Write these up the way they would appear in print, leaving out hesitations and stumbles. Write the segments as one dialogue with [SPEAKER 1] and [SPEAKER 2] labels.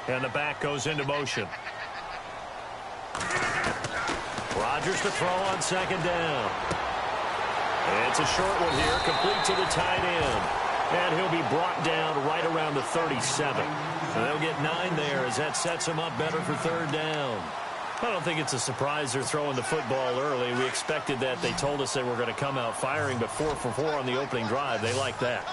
[SPEAKER 1] And the back goes into motion. Rodgers to throw on second down. It's a short one here, complete to the tight end. And he'll be brought down right around the 37. And they'll get 9 there as that sets him up better for third down. I don't think it's a surprise they're throwing the football early. We expected that. They told us they were going to come out firing, but 4 for 4 on the opening drive. They like that.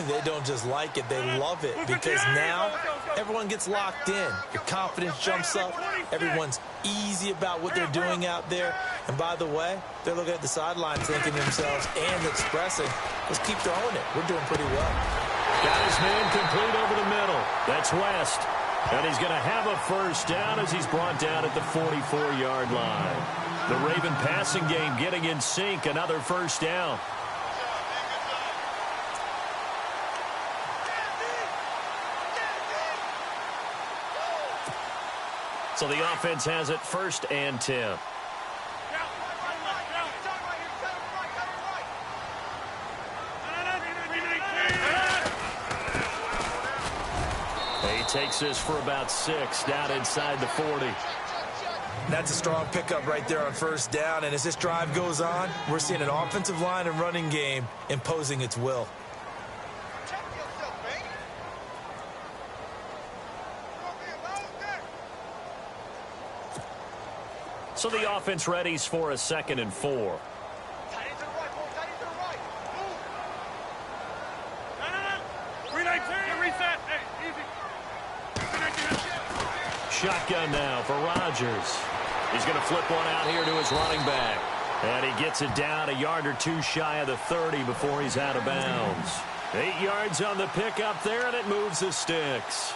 [SPEAKER 2] They don't just like it, they love it, because now everyone gets locked in. Your confidence jumps up. Everyone's easy about what they're doing out there. And by the way, they're looking at the sideline thinking to themselves and expressing, let's keep throwing it. We're doing pretty well.
[SPEAKER 1] Got his man complete over the middle. That's West. And he's going to have a first down as he's brought down at the 44-yard line. The Raven passing game getting in sync. Another first down. So the offense has it 1st and 10. He takes this for about 6 down inside the 40.
[SPEAKER 2] That's a strong pickup right there on first down. And as this drive goes on, we're seeing an offensive line and running game imposing its will.
[SPEAKER 1] So the offense readies for a 2nd and 4. Shotgun now for Rodgers. He's going to flip one out here to his running back. And he gets it down a yard or 2 shy of the 30 before he's out of bounds. 8 yards on the pickup there, and it moves the sticks.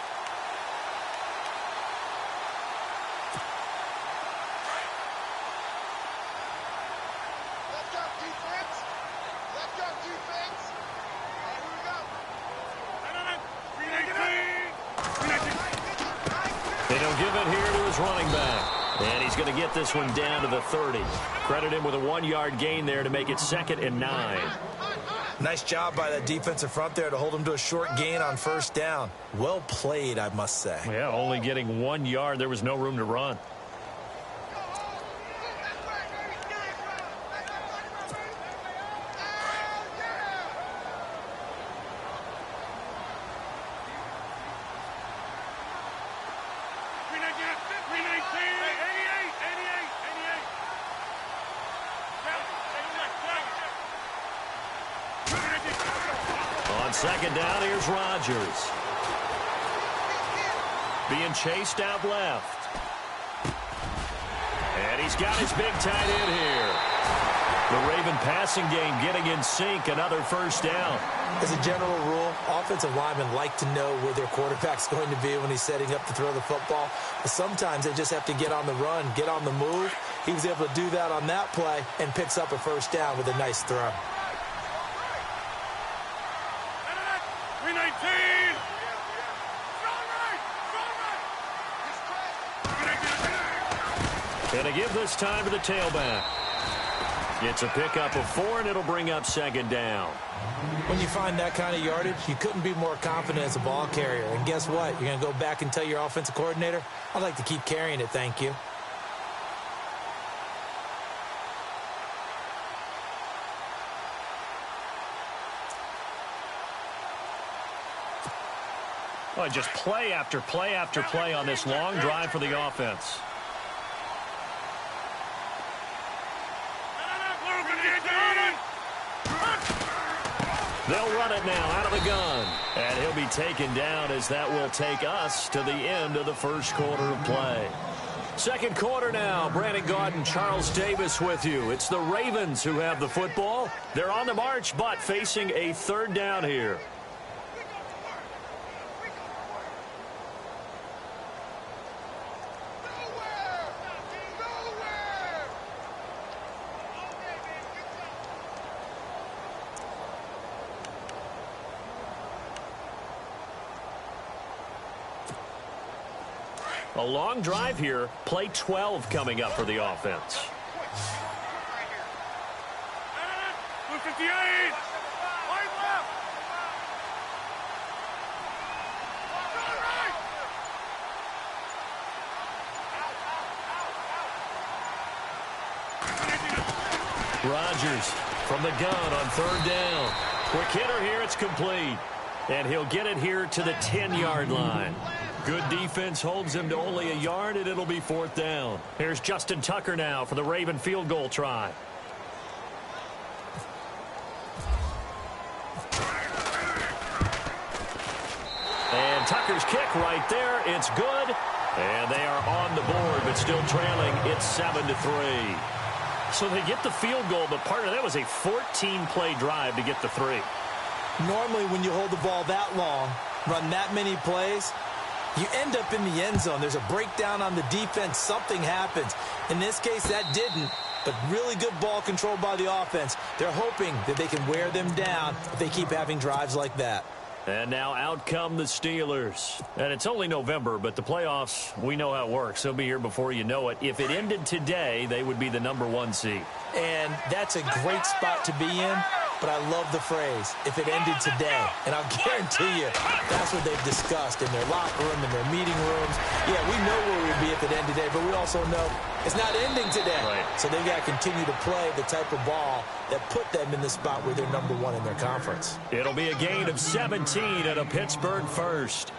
[SPEAKER 1] They don't give it here to his running back. And he's going to get this one down to the 30. Credit him with a 1-yard gain there to make it 2nd and 9.
[SPEAKER 2] Nice job by that defensive front there to hold him to a short gain on first down. Well played, I must say.
[SPEAKER 1] Yeah, only getting 1 yard. There was no room to run. On second down, here's Rodgers. Being chased out left. And he's got his big tight end here. The Raven passing game getting in sync. Another first down.
[SPEAKER 2] As a general rule, offensive linemen like to know where their quarterback's going to be when he's setting up to throw the football. But sometimes they just have to get on the run, get on the move. He was able to do that on that play and picks up a first down with a nice throw.
[SPEAKER 1] And to give this time to the tailback. It's a pickup of 4, and it'll bring up second down.
[SPEAKER 2] When you find that kind of yardage, you couldn't be more confident as a ball carrier. And guess what? You're going to go back and tell your offensive coordinator, I'd like to keep carrying it, thank you.
[SPEAKER 1] Well, just play after play after play on this long drive for the offense. They'll run it now out of the gun. And he'll be taken down as that will take us to the end of the first quarter of play. Second quarter now. Brandon Gaudin, Charles Davis with you. It's the Ravens who have the football. They're on the march, but facing a third down here. A long drive here. Play 12 coming up for the offense. Rodgers from the gun on third down. Quick hitter here. It's complete. And he'll get it here to the 10-yard line. Good defense holds him to only a yard, and it'll be fourth down. Here's Justin Tucker now for the Raven field goal try. And Tucker's kick right there. It's good. And they are on the board, but still trailing. It's 7-3. So they get the field goal, but part of that was a 14-play drive to get the 3.
[SPEAKER 2] Normally, when you hold the ball that long, run that many plays, you end up in the end zone. There's a breakdown on the defense. Something happens. In this case, that didn't, but really good ball control by the offense. They're hoping that they can wear them down if they keep having drives like that.
[SPEAKER 1] And now out come the Steelers. And it's only November, but the playoffs, we know how it works. They'll be here before you know it. If it ended today, they would be the #1 seed.
[SPEAKER 2] And that's a great spot to be in, but I love the phrase, if it ended today. And I'll guarantee you, that's what they've discussed in their locker room, in their meeting rooms. Yeah, we know where we'd be if it ended today, but we also know it's not ending today.
[SPEAKER 1] Right.
[SPEAKER 2] So they've got to continue to play the type of ball that put them in the spot where they're #1 in their conference.
[SPEAKER 1] It'll be a gain of 17 and a Pittsburgh first.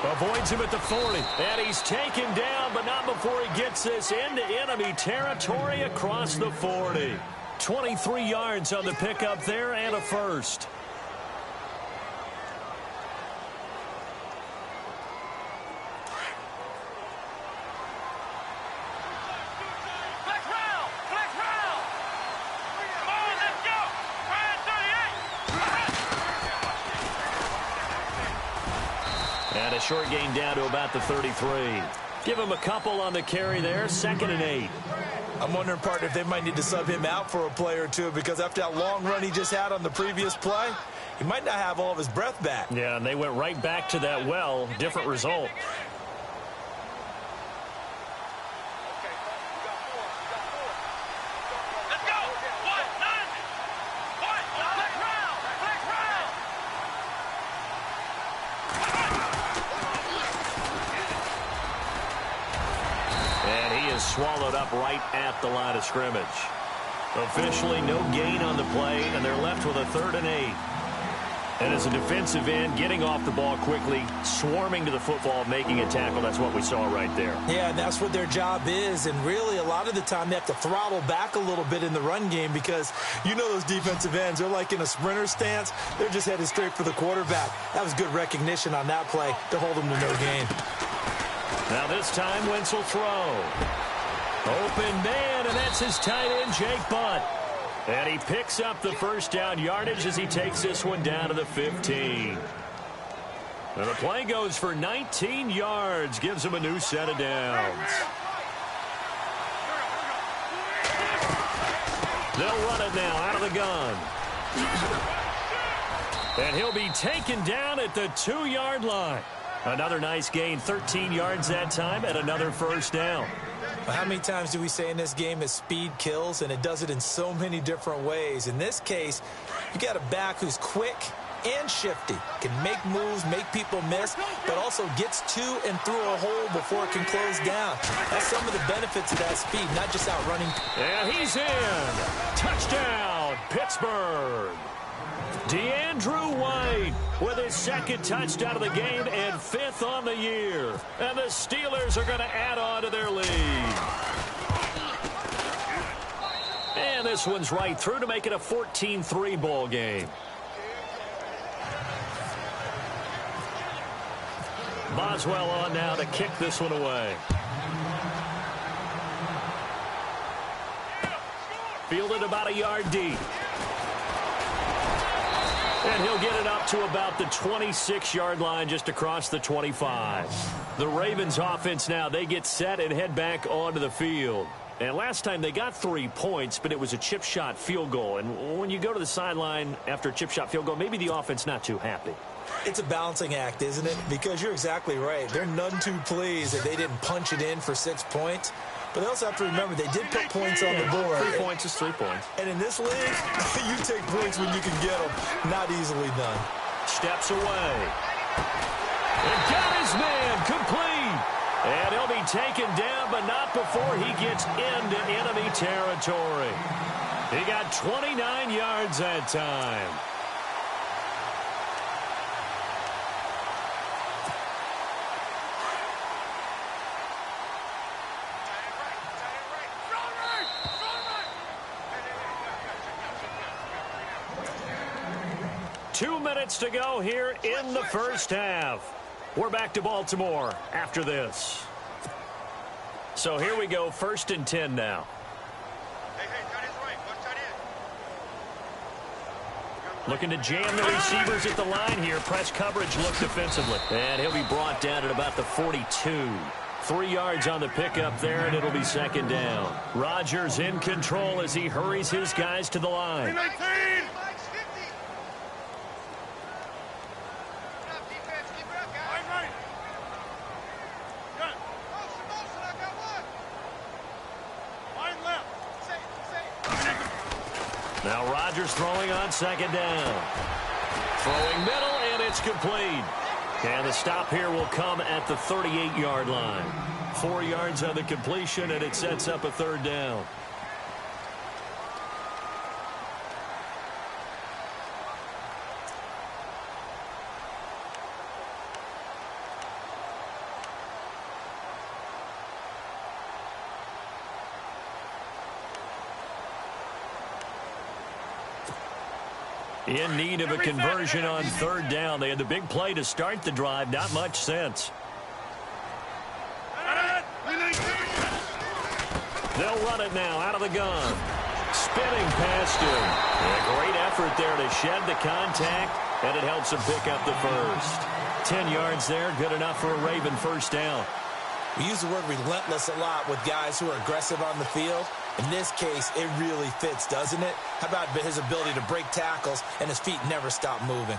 [SPEAKER 1] Avoids him at the 40. And he's taken down, but not before he gets this into enemy territory across the 40. 23 yards on the pickup there and a first. And a short gain down to about the 33. Give him a couple on the carry there, 2nd and 8.
[SPEAKER 2] I'm wondering, partner, if they might need to sub him out for a play or two, because after that long run he just had on the previous play, he might not have all of his breath back.
[SPEAKER 1] Yeah, and they went right back to that well. Different result. Swallowed up right at the line of scrimmage. Officially no gain on the play, and they're left with a 3rd and 8. And as a defensive end, getting off the ball quickly, swarming to the football, making a tackle, that's what we saw right there.
[SPEAKER 2] Yeah, and that's what their job is, and really a lot of the time they have to throttle back a little bit in the run game, because you know those defensive ends, they're like in a sprinter stance. They're just headed straight for the quarterback. That was good recognition on that play to hold them to no gain.
[SPEAKER 1] Now this time Wentz will throw. Open man, and that's his tight end, Jake Butt. And he picks up the first down yardage as he takes this one down to the 15. And the play goes for 19 yards, gives him a new set of downs. They'll run it now out of the gun. And he'll be taken down at the 2-yard line. Another nice gain, 13 yards that time, and another first down.
[SPEAKER 2] How many times do we say in this game that speed kills, and it does it in so many different ways? In this case, you got a back who's quick and shifty, can make moves, make people miss, but also gets to and through a hole before it can close down. That's some of the benefits of that speed, not just outrunning.
[SPEAKER 1] And he's in. Touchdown, Pittsburgh. DeAndrew White with his 2nd touchdown of the game and 5th on the year. And the Steelers are going to add on to their lead. And this one's right through to make it a 14-3 ball game. Boswell on now to kick this one away. Fielded about a yard deep. And he'll get it up to about the 26-yard line, just across the 25. The Ravens offense now, they get set and head back onto the field. And last time they got 3 points, but it was a chip shot field goal. And when you go to the sideline after a chip shot field goal, maybe the offense not too happy.
[SPEAKER 2] It's a balancing act, isn't it? Because you're exactly right. They're none too pleased that they didn't punch it in for 6 points. But they also have to remember they did put points on the board.
[SPEAKER 1] 3 points is 3 points.
[SPEAKER 2] And in this league, you take points when you can get them. Not easily done.
[SPEAKER 1] Steps away. And got his man complete. And he'll be taken down, but not before he gets into enemy territory. He got 29 yards that time. Two minutes to go here in the first half. We're back to Baltimore after this. So here we go, 1st and 10 now. Looking to jam the receivers at the line here. Press coverage look defensively. And he'll be brought down at about the 42. 3 yards on the pickup there, and it'll be 2nd down. Rodgers in control as he hurries his guys to the line. Now Rodgers throwing on 2nd down. Throwing middle, and it's complete. And the stop here will come at the 38-yard line. 4 yards on the completion, and it sets up a 3rd down. In need of a conversion on 3rd down. They had the big play to start the drive. Not much sense. They'll run it now out of the gun. Spinning past him. A great effort there to shed the contact, and it helps him pick up the first. 10 yards there, good enough for a Raven 1st down.
[SPEAKER 2] We use the word relentless a lot with guys who are aggressive on the field. In this case, it really fits, doesn't it? How about his ability to break tackles and his feet never stop moving?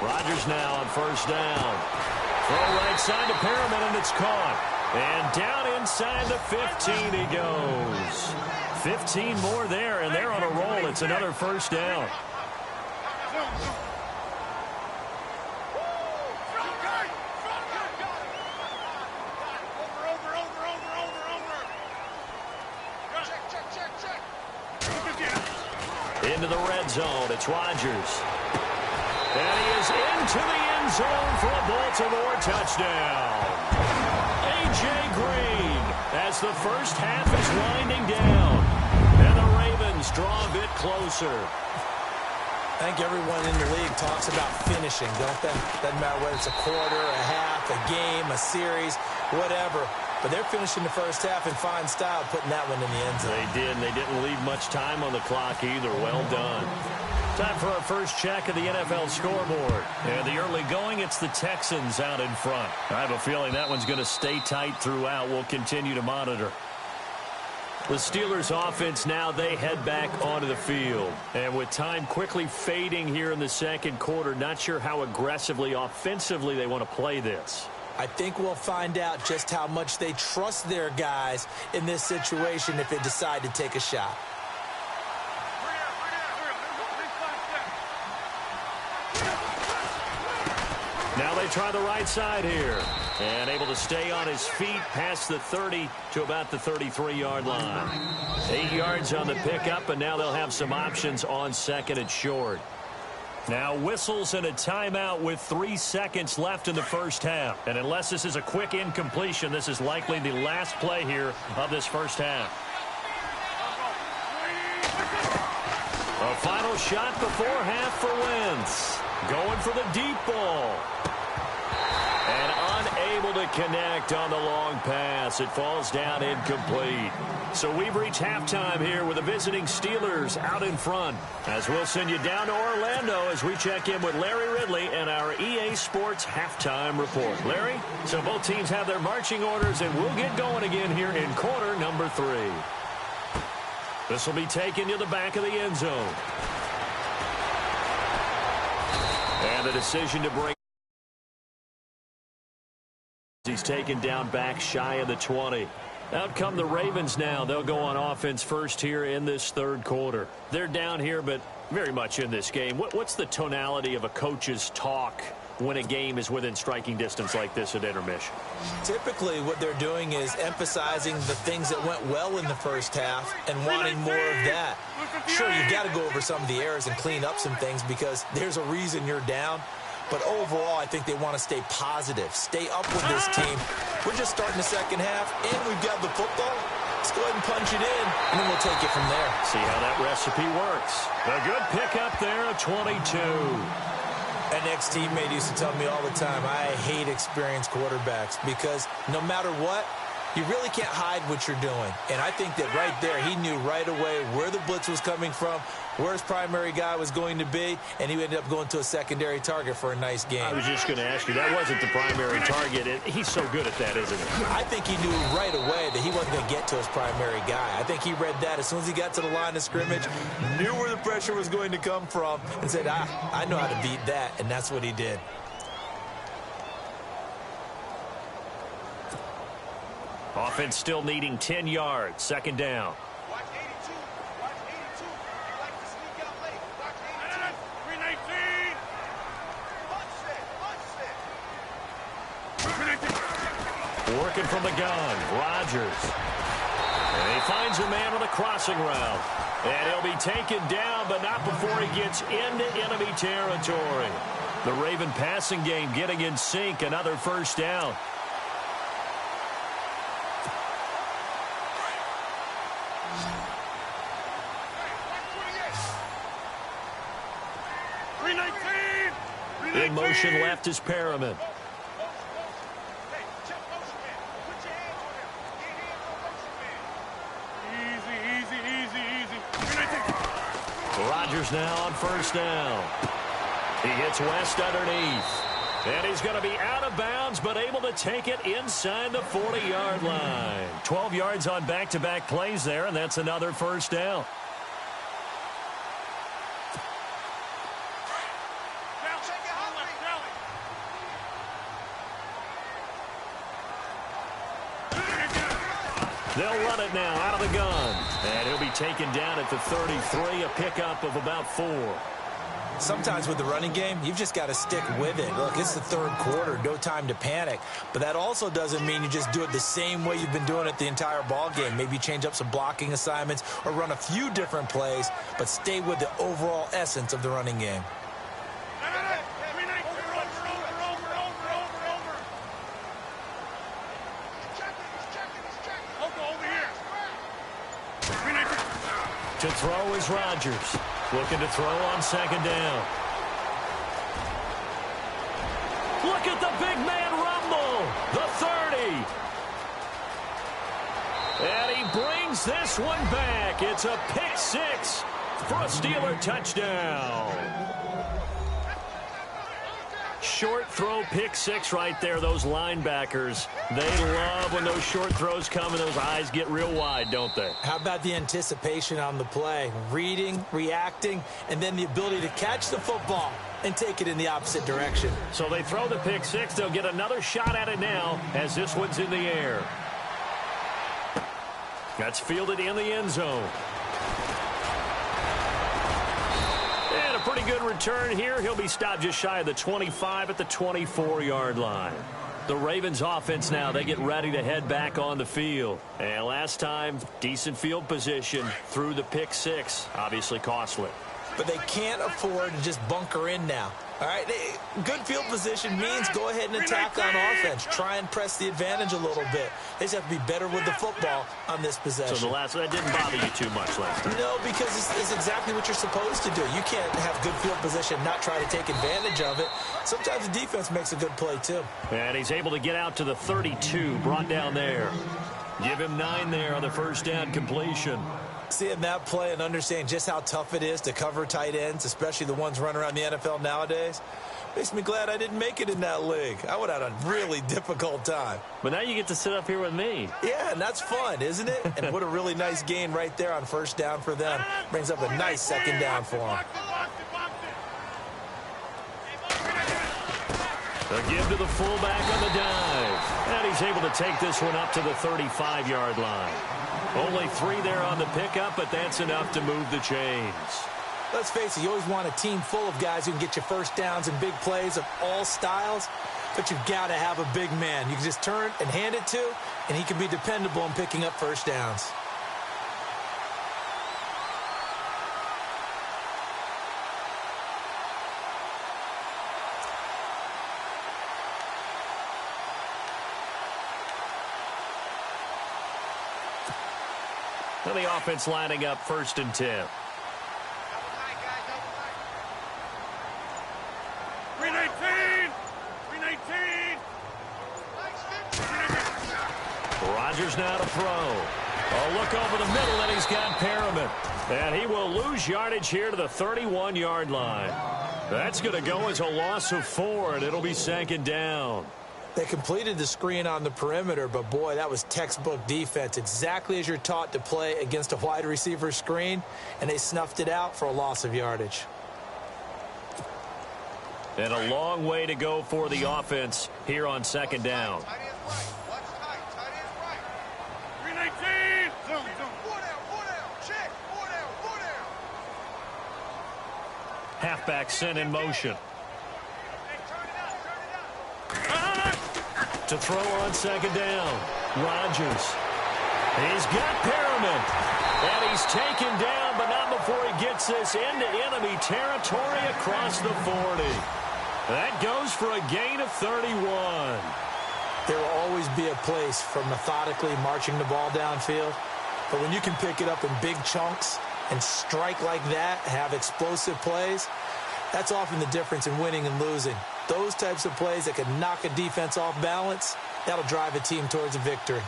[SPEAKER 1] Rodgers now on 1st down. Throw right side to Perriman, and it's caught. And down inside the 15 he goes. 15 more there, and they're on a roll. It's another 1st down. Into the red zone. It's Rodgers. And he is into the end zone for a Baltimore touchdown. A.J. Green as the first half is winding down. And the Ravens draw a bit closer.
[SPEAKER 2] I think everyone in the league talks about finishing, don't they? Doesn't matter whether it's a quarter, a half, a game, a series, whatever. But they're finishing the first half in fine style, putting that one in the end zone.
[SPEAKER 1] They did, and they didn't leave much time on the clock either. Well done. Time for our first check of the NFL scoreboard. And the early going, it's the Texans out in front. I have a feeling that one's going to stay tight throughout. We'll continue to monitor. The Steelers offense now, they head back onto the field. And with time quickly fading here in the 2nd quarter, not sure how aggressively, offensively they want to play this.
[SPEAKER 2] I think we'll find out just how much they trust their guys in this situation if they decide to take a shot.
[SPEAKER 1] Now they try the right side here. And able to stay on his feet past the 30 to about the 33-yard line. 8 yards on the pickup, and now they'll have some options on 2nd and short. Now whistles and a timeout with 3 seconds left in the first half. And unless this is a quick incompletion, this is likely the last play here of this first half. A final shot before half for Wentz. Going for the deep ball. And unable to to connect on the long pass. It falls down incomplete. So we've reached halftime here with the visiting Steelers out in front. As we'll send you down to Orlando as we check in with Larry Ridley and our EA Sports halftime report. Larry, so both teams have their marching orders, and we'll get going again here in quarter number 3. This will be taken to the back of the end zone. And the decision to bring. He's taken down back shy of the 20. Out come the Ravens now. They'll go on offense first here in this third quarter. They're down here, but very much in this game. What's the tonality of a coach's talk when a game is within striking distance like this at intermission?
[SPEAKER 2] Typically, what they're doing is emphasizing the things that went well in the first half and wanting more of that. Sure, you've got to go over some of the errors and clean up some things because there's a reason you're down. But overall, I think they want to stay positive, stay up with this team. We're just starting the second half, and we've got the football. Let's go ahead and punch it in, and then we'll take it from there.
[SPEAKER 1] See how that recipe works. A good pickup there at 22.
[SPEAKER 2] An ex-teammate used to tell me all the time, I hate experienced quarterbacks because no matter what, you really can't hide what you're doing. And I think that right there, he knew right away where the blitz was coming from, where his primary guy was going to be, and he ended up going to a secondary target for a nice game.
[SPEAKER 1] I was just going to ask you, that wasn't the primary target. He's so good at that, isn't he?
[SPEAKER 2] I think he knew right away that he wasn't going to get to his primary guy. I think he read that as soon as he got to the line of scrimmage, knew where the pressure was going to come from, and said, I know how to beat that, and that's what he did.
[SPEAKER 1] Offense still needing 10 yards. Second down.
[SPEAKER 3] Watch 82. Watch 82. He likes to sneak out late. Watch 82. 319. Punch it.
[SPEAKER 1] Working from the gun. Rodgers. And he finds a man on the crossing route. And he'll be taken down, but not before he gets into enemy territory. The Raven passing game getting in sync. Another first down. In motion left is Perriman.
[SPEAKER 3] Hey, check motion man. Put your hands on him. Get hands on motion man. Easy.
[SPEAKER 1] Rodgers now on first down. He hits West underneath. And he's going to be out of bounds, but able to take it inside the 40-yard line. 12 yards on back-to-back plays there, and that's another first down. They'll run it now out of the gun. And he'll be taken down at the 33, a pickup of about 4.
[SPEAKER 2] Sometimes with the running game, you've just got to stick with it. Look, it's the third quarter, no time to panic. But that also doesn't mean you just do it the same way you've been doing it the entire ball game. Maybe change up some blocking assignments or run a few different plays, but stay with the overall essence of the running game.
[SPEAKER 1] To throw is Rodgers. Looking to throw on second down. Look at the big man rumble. The 30. And he brings this one back. It's a pick 6 for a Steeler touchdown. Short throw, pick 6 right there. Those linebackers, they love when those short throws come and those eyes get real wide, don't they?
[SPEAKER 2] How about the anticipation on the play? Reading, reacting, and then the ability to catch the football and take it in the opposite direction.
[SPEAKER 1] So they throw the pick 6. They'll get another shot at it now as this one's in the air. That's fielded in the end zone. And a pretty good return here. He'll be stopped just shy of the 25 at the 24-yard line. The Ravens offense now, they get ready to head back on the field. And last time, decent field position through the pick 6. Obviously costly.
[SPEAKER 2] But they can't afford to just bunker in now. All right, good field position means go ahead and attack on offense. Try and press the advantage a little bit. They just have to be better with the football on this possession.
[SPEAKER 1] So that didn't bother you too much last time?
[SPEAKER 2] No, because it's exactly what you're supposed to do. You can't have good field position and not try to take advantage of it. Sometimes the defense makes a good play, too.
[SPEAKER 1] And he's able to get out to the 32, brought down there. Give him 9 there on the first down completion.
[SPEAKER 2] Seeing that play and understanding just how tough it is to cover tight ends, especially the ones running around the NFL nowadays, makes me glad I didn't make it in that league. I would have had a really difficult time.
[SPEAKER 1] But now you get to sit up here with me.
[SPEAKER 2] Yeah, and that's fun, isn't it? And what a really nice gain right there on first down for them. Brings up a nice second down for them.
[SPEAKER 1] A give to the fullback on the dive. And he's able to take this one up to the 35-yard line. Only 3 there on the pickup, but that's enough to move the chains.
[SPEAKER 2] Let's face it, you always want a team full of guys who can get you first downs and big plays of all styles, but you've got to have a big man you can just turn and hand it to, and he can be dependable in picking up first downs.
[SPEAKER 1] Now the offense lining up 1st and 10. Rodgers now to throw. A look over the middle, and he's got Perriman. And he will lose yardage here to the 31-yard line. That's going to go as a loss of 4, and it'll be 2nd down.
[SPEAKER 2] They completed the screen on the perimeter, but boy, that was textbook defense. Exactly as you're taught to play against a wide receiver screen, and they snuffed it out for a loss of yardage.
[SPEAKER 1] And a long way to go for the offense here on 2nd down. Halfback sent in motion. To throw on 2nd down. Rodgers. He's got Perriman. And he's taken down, but not before he gets this into enemy territory across the 40. That goes for a gain of 31.
[SPEAKER 2] There will always be a place for methodically marching the ball downfield. But when you can pick it up in big chunks and strike like that, have explosive plays, that's often the difference in winning and losing. Those types of plays that can knock a defense off balance, that'll drive a team towards a victory.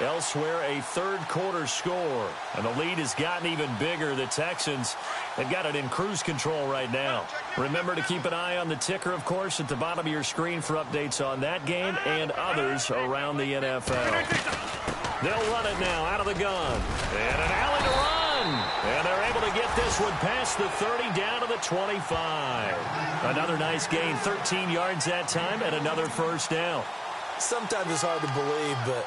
[SPEAKER 1] Elsewhere, a third-quarter score, and the lead has gotten even bigger. The Texans have got it in cruise control right now. Remember to keep an eye on the ticker, of course, at the bottom of your screen for updates on that game and others around the NFL. They'll run it now out of the gun. And an alley to run. And they're able to get this one past the 30 down to the 25. Another nice gain, 13 yards that time, and another first down.
[SPEAKER 2] Sometimes it's hard to believe, but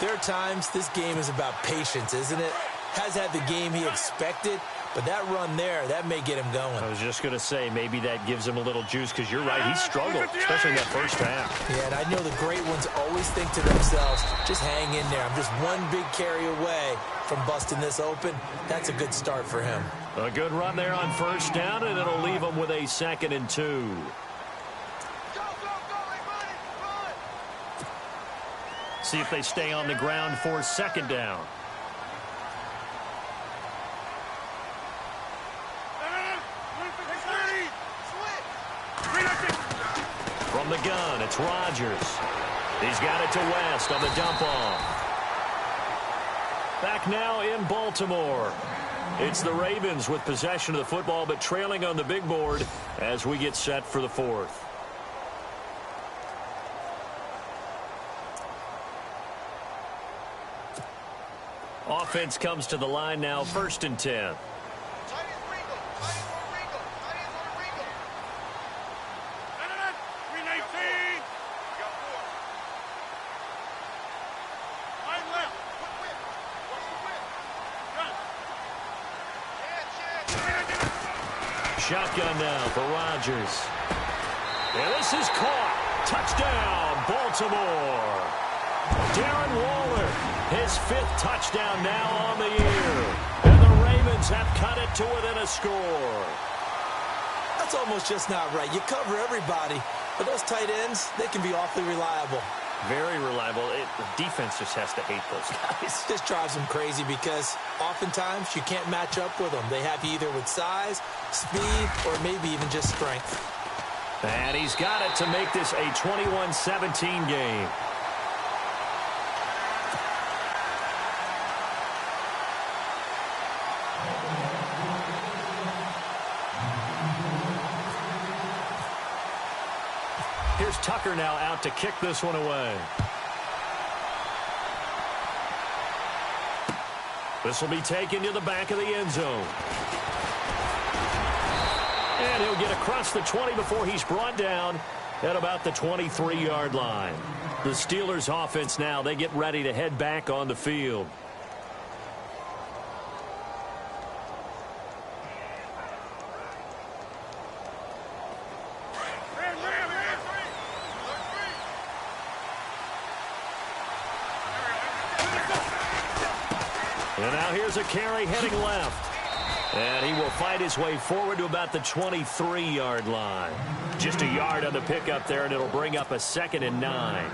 [SPEAKER 2] there are times this game is about patience, isn't it? Has had the game he expected, but that run there, that may get him going.
[SPEAKER 1] I was just going to say, maybe that gives him a little juice, because you're right, he struggled, especially in that first half.
[SPEAKER 2] Yeah, and I know the great ones always think to themselves, just hang in there. I'm just one big carry away from busting this open. That's a good start for him.
[SPEAKER 1] A good run there on first down, and it'll leave him with a 2nd and 2. See if they stay on the ground for 2nd down. From the gun, it's Rodgers. He's got it to West on the dump off. Back now in Baltimore. It's the Ravens with possession of the football, but trailing on the big board as we get set for the 4th. Offense comes to the line now, 1st and 10. Shotgun now for Rodgers. And this is caught. Touchdown, Baltimore. Darren Waller, his 5th touchdown now on the year. And the Ravens have cut it to within a score.
[SPEAKER 2] That's almost just not right. You cover everybody, but those tight ends, they can be awfully reliable.
[SPEAKER 1] Very reliable. The defense just has to hate those guys.
[SPEAKER 2] This drives them crazy because oftentimes you can't match up with them. They have you either with size, speed, or maybe even just strength.
[SPEAKER 1] And he's got it to make this a 21-17 game. Here's Tucker now out to kick this one away. This will be taken to the back of the end zone. And he'll get across the 20 before he's brought down at about the 23-yard line. The Steelers offense now, they get ready to head back on the field. And now here's a carry heading left. And he will fight his way forward to about the 23-yard line. Just a yard on the pickup there, and it'll bring up a 2nd and 9.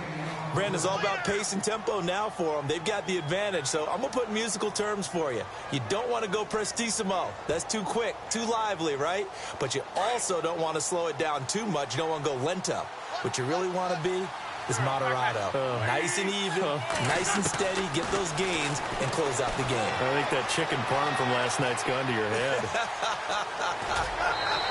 [SPEAKER 2] Brandon's all about pace and tempo now for them. They've got the advantage, so I'm going to put musical terms for you. You don't want to go prestissimo. That's too quick, too lively, right? But you also don't want to slow it down too much. You don't want to go lento. What you really want to be is moderato. Nice and even, nice and steady, get those gains, and close out the game.
[SPEAKER 1] I think that chicken parm from last night's gone to your head.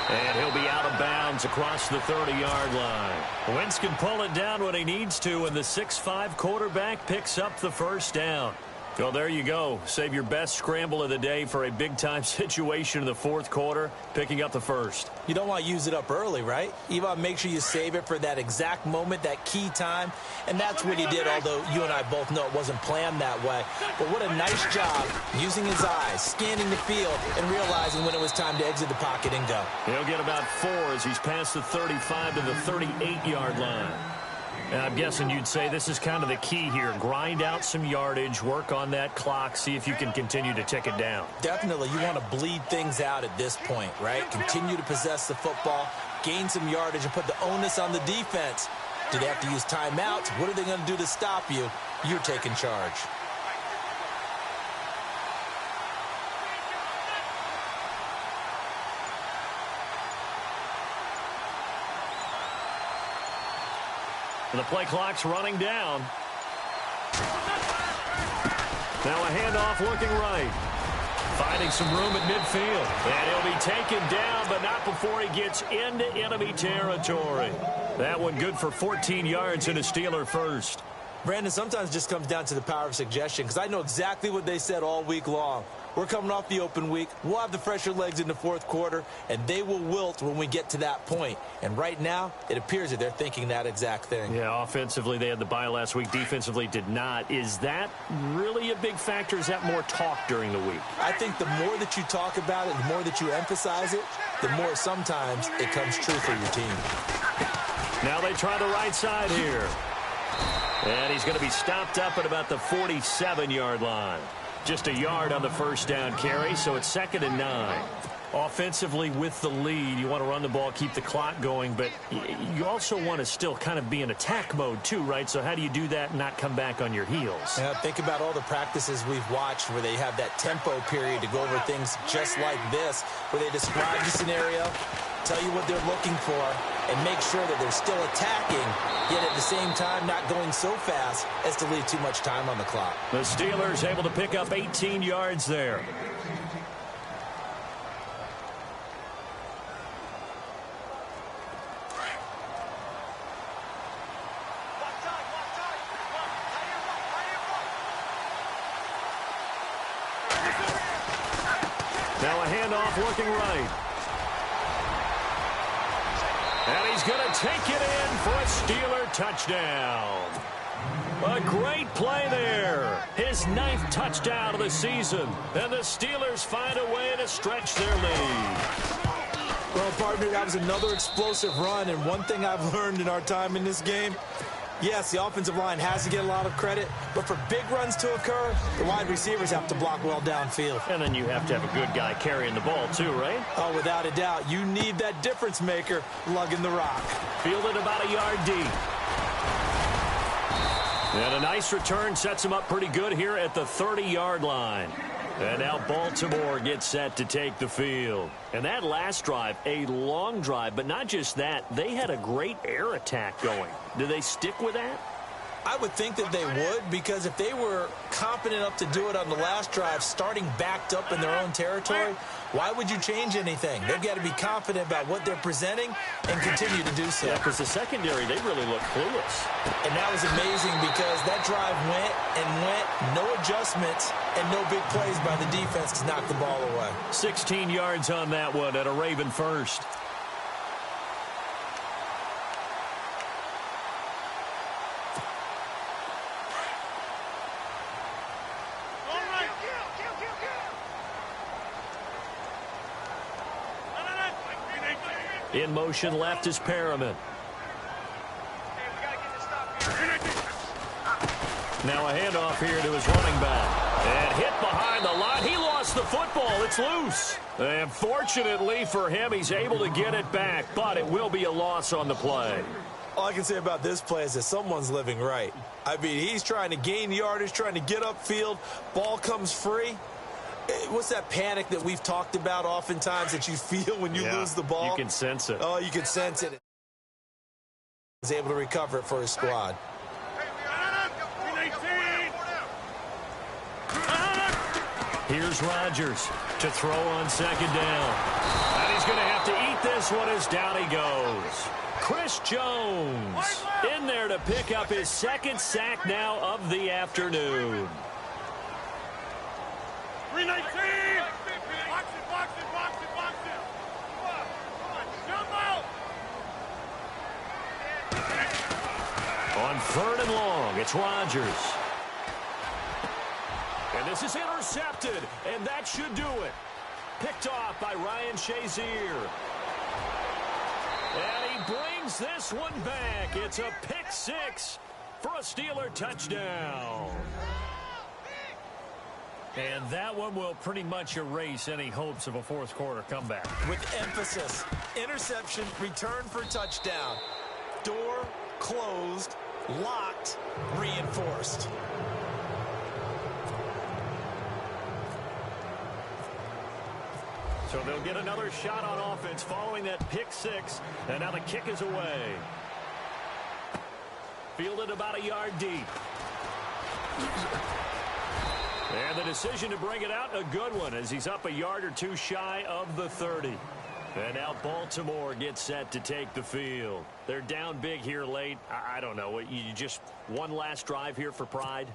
[SPEAKER 1] And he'll be out of bounds across the 30-yard line. Wentz can pull it down when he needs to, and the 6'5" quarterback picks up the first down. Well, there you go. Save your best scramble of the day for a big-time situation in the fourth quarter, picking up the first.
[SPEAKER 2] You don't want to use it up early, right? You want to make sure you save it for that exact moment, that key time. And that's what he did, although you and I both know it wasn't planned that way. But what a nice job using his eyes, scanning the field, and realizing when it was time to exit the pocket and go.
[SPEAKER 1] He'll get about 4 as he's past the 35 to the 38-yard line. And I'm guessing you'd say this is kind of the key here. Grind out some yardage, work on that clock, see if you can continue to tick it down.
[SPEAKER 2] Definitely. You want to bleed things out at this point, right? Continue to possess the football, gain some yardage, and put the onus on the defense. Do they have to use timeouts? What are they going to do to stop you? You're taking charge.
[SPEAKER 1] And the play clock's running down. Now a handoff looking right. Finding some room at midfield. And he'll be taken down, but not before he gets into enemy territory. That one good for 14 yards and a Steeler first.
[SPEAKER 2] Brandon, sometimes it just comes down to the power of suggestion, because I know exactly what they said all week long. We're coming off the open week. We'll have the fresher legs in the fourth quarter, and they will wilt when we get to that point. And right now, it appears that they're thinking that exact thing.
[SPEAKER 1] Yeah, offensively, they had the bye last week. Defensively, did not. Is that really a big factor? Is that more talk during the week?
[SPEAKER 2] I think the more that you talk about it, the more that you emphasize it, the more sometimes it comes true for your team.
[SPEAKER 1] Now they try the right side here. And he's going to be stopped up at about the 47-yard line. Just a yard on the first down carry, so it's 2nd and 9. Offensively, with the lead, you want to run the ball, keep the clock going, but you also want to still kind of be in attack mode too, right? So how do you do that and not come back on your heels?
[SPEAKER 2] Yeah, think about all the practices we've watched where they have that tempo period to go over things just like this, where they describe the scenario, tell you what they're looking for, and make sure that they're still attacking, yet at the same time not going so fast as to leave too much time on the clock.
[SPEAKER 1] The Steelers able to pick up 18 yards there. Now a handoff looking right. And he's going to take it in for a Steeler touchdown. A great play there. His 9th touchdown of the season. And the Steelers find a way to stretch their lead.
[SPEAKER 2] Well, partner, that was another explosive run. And one thing I've learned in our time in this game, Yes, the offensive line has to get a lot of credit, but for big runs to occur, the wide receivers have to block well downfield.
[SPEAKER 1] And then you have to have a good guy carrying the ball too, right?
[SPEAKER 2] Oh, without a doubt, you need that difference maker lugging the rock.
[SPEAKER 1] Fielded about a yard deep. And a nice return sets him up pretty good here at the 30-yard line. And now Baltimore gets set to take the field. And that last drive, a long drive, but not just that. They had a great air attack going. Do they stick with that?
[SPEAKER 2] I would think that they would, because if they were confident enough to do it on the last drive, starting backed up in their own territory, why would you change anything? They've got to be confident about what they're presenting and continue to do so.
[SPEAKER 1] Yeah, because the secondary, they really look clueless.
[SPEAKER 2] And that was amazing because that drive went and went, no adjustments, and no big plays by the defense to knock the ball away.
[SPEAKER 1] 16 yards on that one at a Raven first. In motion left is Perriman. Now a handoff here to his running back. And hit behind the line. He lost the football. It's loose. And fortunately for him, he's able to get it back. But it will be a loss on the play.
[SPEAKER 2] All I can say about this play is that someone's living right. I mean, he's trying to gain yardage, trying to get upfield. Ball comes free. What's that panic that we've talked about oftentimes that you feel when you lose the ball?
[SPEAKER 1] You can sense it.
[SPEAKER 2] Oh, you can sense it. He's able to recover it for his squad.
[SPEAKER 1] Here's Rodgers to throw on second down. And he's going to have to eat this one as down he goes. Chris Jones in there to pick up his second sack now of the afternoon.
[SPEAKER 3] 319! Box it, box it, box it, box it. Come on, jump out!
[SPEAKER 1] On third and long, it's Rodgers. And this is intercepted, and that should do it. Picked off by Ryan Shazier. And he brings this one back. It's a pick six for a Steeler touchdown. And that one will pretty much erase any hopes of a fourth quarter comeback.
[SPEAKER 2] With emphasis, interception, return for touchdown. Door closed, locked, reinforced.
[SPEAKER 1] So they'll get another shot on offense following that pick six. And now the kick is away. Fielded about a yard deep. And the decision to bring it out, a good one, as he's up a yard or two shy of the 30. And now Baltimore gets set to take the field. They're down big here late. I don't know. You just one last drive here for pride?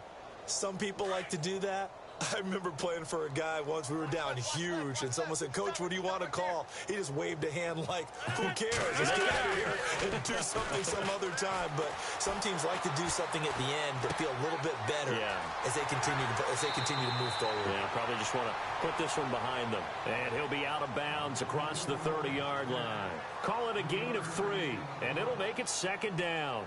[SPEAKER 2] Some people like to do that. I remember playing for a guy once. We were down huge, and someone said, "Coach, what do you want to call?" He just waved a hand like, "Who cares? Let's get out of here and do something some other time." But some teams like to do something at the end to feel a little bit better as they continue to move forward.
[SPEAKER 1] Yeah, probably just want to put this one behind them. And he'll be out of bounds across the 30-yard line. Call it a gain of 3, and it'll make it second down.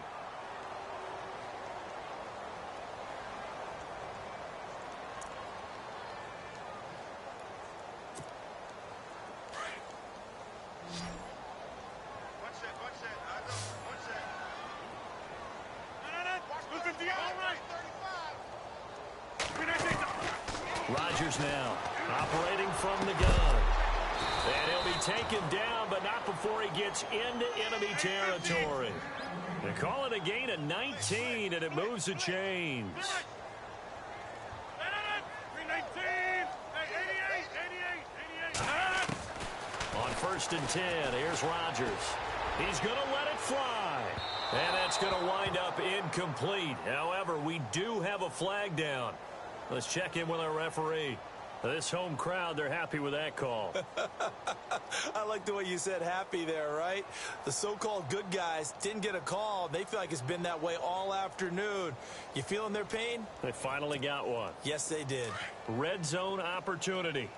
[SPEAKER 1] Rodgers now operating from the gun. And he'll be taken down, but not before he gets into enemy territory. They call it a gain of 19, and it moves the chains. On first and 10, here's Rodgers. He's going to let it fly. And that's going to wind up incomplete. However, we do have a flag down. Let's check in with our referee. This home crowd, they're happy with that call.
[SPEAKER 2] I like the way you said happy there, right? The so-called good guys didn't get a call. They feel like it's been that way all afternoon. You feeling their pain?
[SPEAKER 1] They finally got one.
[SPEAKER 2] Yes, they did.
[SPEAKER 1] Red zone opportunity.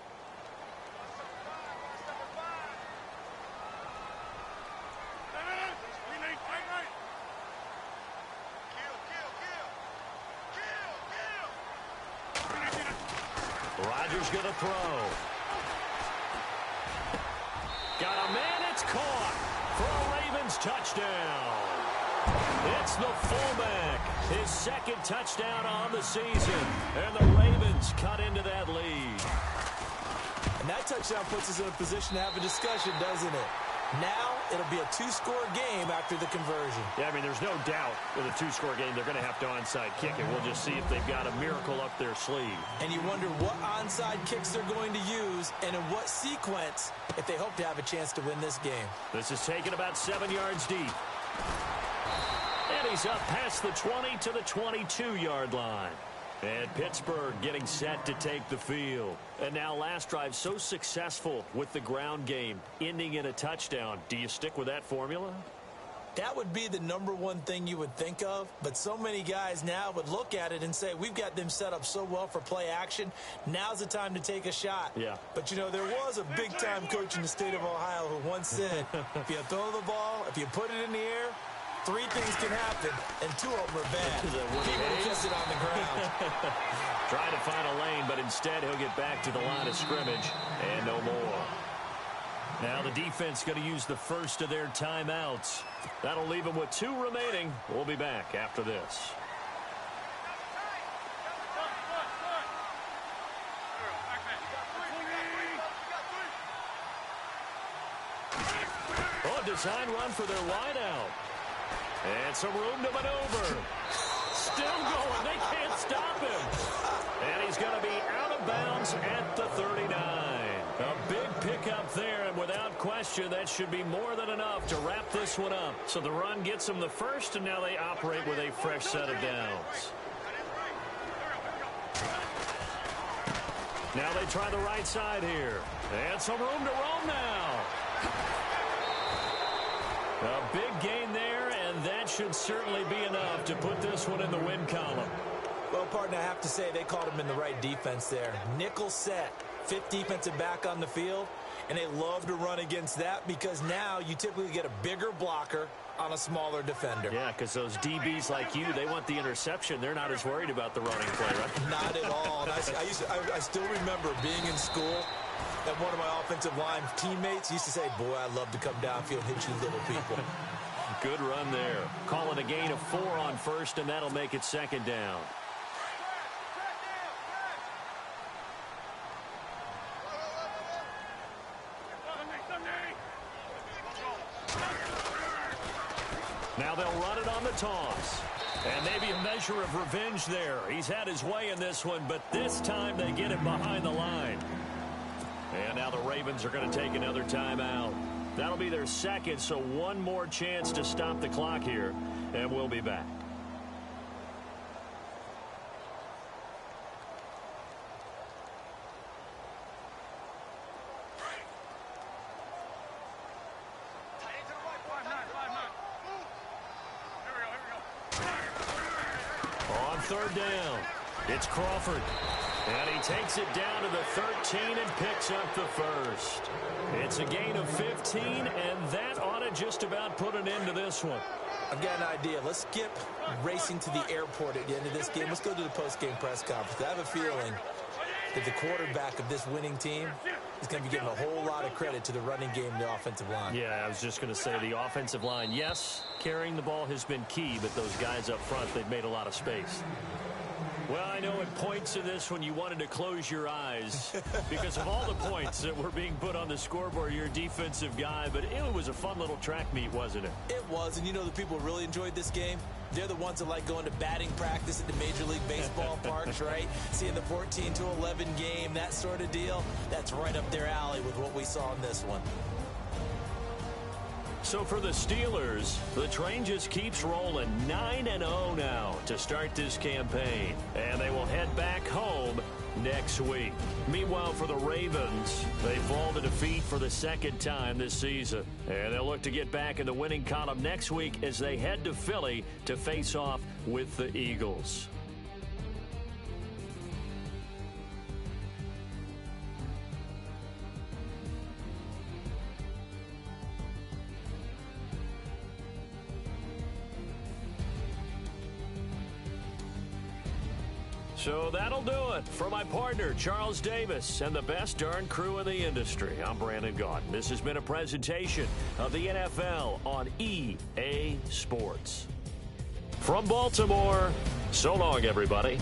[SPEAKER 1] Rodgers going to throw. Got a man, it's caught for a Ravens touchdown. It's the fullback, his second touchdown on the season, and the Ravens cut into that lead.
[SPEAKER 2] And that touchdown puts us in a position to have a discussion, doesn't it? Now it'll be a two-score game after the conversion.
[SPEAKER 1] Yeah, I mean, there's no doubt with a two-score game they're going to have to onside kick it. We'll just see if they've got a miracle up their sleeve.
[SPEAKER 2] And you wonder what onside kicks they're going to use and in what sequence if they hope to have a chance to win this game.
[SPEAKER 1] This is taken about 7 yards deep. And he's up past the 20 to the 22-yard line. And Pittsburgh getting set to take the field. And now last drive so successful with the ground game, ending in a touchdown. Do you stick with that formula?
[SPEAKER 2] That would be the number one thing you would think of, but so many guys now would look at it and say, we've got them set up so well for play action. Now's the time to take a shot.
[SPEAKER 1] Yeah.
[SPEAKER 2] But, you know, there was a big-time coach in the state of Ohio who once said, if you throw the ball, if you put it in the air, 3 things can happen, and 2 of them are bad. He would have kept it on the ground.
[SPEAKER 1] Trying to find a lane, but instead he'll get back to the line of scrimmage and no more. Now the defense going to use the first of their timeouts. That'll leave them with 2 remaining. We'll be back after this. Oh, design run for their wideout. And some room to maneuver. Still going. They can't stop him. And he's going to be out of bounds at the 39. A big pickup there, and without question, that should be more than enough to wrap this one up. So the run gets them the first, and now they operate with a fresh set of downs. Now they try the right side here. And some room to roam now. A big gain there, and that should certainly be enough to put this one in the win column.
[SPEAKER 2] Well, partner, I have to say they called him in the right defense there. Nickel set, 5th defensive back on the field, and they love to run against that because now you typically get a bigger blocker on a smaller defender.
[SPEAKER 1] Yeah, because those DBs like you, they want the interception. They're not as worried about the running play, right?
[SPEAKER 2] Not at all. And I still remember being in school, and one of my offensive line teammates used to say, boy, I love to come downfield and hit you little people.
[SPEAKER 1] Good run there. Call it a gain of 4 on first, and that'll make it 2nd down. Now they'll run it on the toss. And maybe a measure of revenge there. He's had his way in this one, but this time they get him behind the line. And now the Ravens are going to take another timeout. That'll be their second, so one more chance to stop the clock here, and we'll be back. On 3rd down, it's Crawford. And he takes it down to the 13 and picks up the first. It's a gain of 15, and that ought to just about put an end to this one.
[SPEAKER 2] I've got an idea. Let's skip racing to the airport at the end of this game. Let's go to the post-game press conference. I have a feeling that the quarterback of this winning team is going to be giving a whole lot of credit to the running game and the offensive line.
[SPEAKER 1] Yeah, I was just going to say the offensive line, yes, carrying the ball has been key, but those guys up front, they've made a lot of space. Well, I know at points in this when you wanted to close your eyes because of all the points that were being put on the scoreboard. You're a defensive guy, but it was a fun little track meet, wasn't it?
[SPEAKER 2] It was, and you know the people who really enjoyed this game? They're the ones that like going to batting practice at the Major League Baseball parks, right? Seeing the 14-11 game, that sort of deal. That's right up their alley with what we saw in this one.
[SPEAKER 1] So for the Steelers, the train just keeps rolling 9-0 now to start this campaign. And they will head back home next week. Meanwhile, for the Ravens, they fall to defeat for the 2nd time this season. And they'll look to get back in the winning column next week as they head to Philly to face off with the Eagles. So that'll do it. For my partner, Charles Davis, and the best darn crew in the industry, I'm Brandon Gaudin. This has been a presentation of the NFL on EA Sports. From Baltimore, so long, everybody.